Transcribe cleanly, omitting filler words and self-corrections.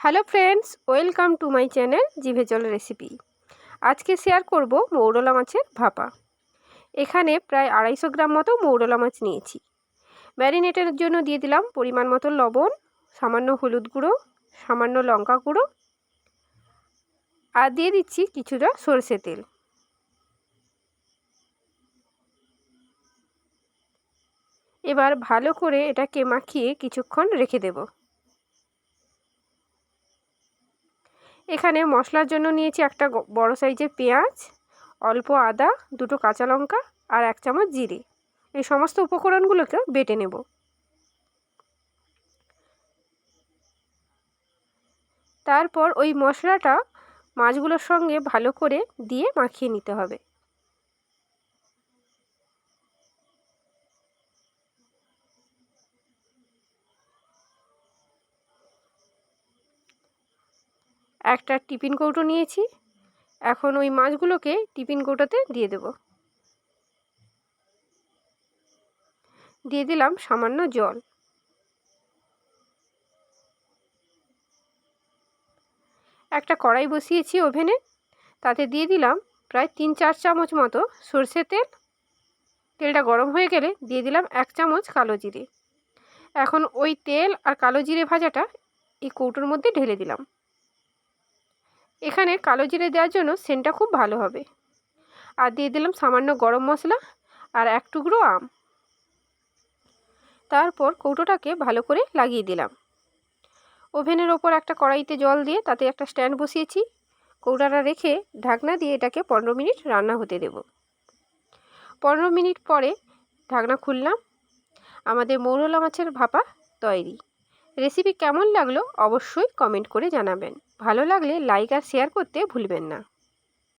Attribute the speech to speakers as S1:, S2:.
S1: Hello friends, welcome to my channel জিভে জল recipe. আজকে শেয়ার করব মৌরলা মাছের ভাপা। এখানে প্রায় 250 গ্রাম মতো মৌরলা মাছ নিয়েছি। ম্যারিনেটের জন্য দিয়ে দিলাম পরিমাণ মতো লবণ, সামান্য হলুদ গুঁড়ো, সামান্য লঙ্কা গুঁড়ো আর দিয়ে দিচ্ছি কিছুটা সরষে তেল। এবার ভালো করে এটাকে মাখিয়ে কিছুক্ষণ রেখে দেব। এখানে মশলার জন্য নিয়েছি একটা বড় সাইজের পেঁয়াজ, অল্প আদা, দুটো কাঁচা লঙ্কা আর 1 চামচ জিরে। এই সমস্ত উপকরণগুলোকে বেটে নেব। তারপর ওই মশলাটা মাছগুলোর সঙ্গে ভালো করে দিয়ে মাখিয়ে নিতে হবে। একটা টিফিন কৌটো নিয়েছি। এখন ওই মাছগুলোকে টিফিন কৌটোতে দিয়ে দেব। দিয়ে দিলাম সামান্য জল। একটা কড়াই বসিয়েছি ওভেনে, তাতে দিয়ে দিলাম প্রায় 3-4 চামচ মতো সরষের তেল। তেলটা গরম হয়ে গেলে দিয়ে দিলাম 1 চামচ কালো জিরে। এখন ওই তেল আর কালো জিরে ভাজাটা এই কৌটোর মধ্যে ঢেলে দিলাম। এখানে কালো জিরে দেওয়ার জন্য সেন্টটা খুব ভালো হবে। আর দিয়ে দিলাম সামান্য গরম মশলা আর 1 টুকরো আম। তারপর কৌটোটাকে ভালো করে লাগিয়ে দিলাম। ওভেনের ওপর একটা কড়াইতে জল দিয়ে তাতে একটা স্ট্যান্ড বসিয়েছি। কৌটাটা রেখে ঢাকনা দিয়ে এটাকে 15 মিনিট রান্না হতে দেব। 15 মিনিট পরে ঢাকনা খুললাম। আমাদের মৌরলা মাছের ভাপা তৈরি। রেসিপি কেমন লাগলো অবশ্যই কমেন্ট করে জানাবেন। ভালো লাগলে লাইক আর শেয়ার করতে ভুলবেন না।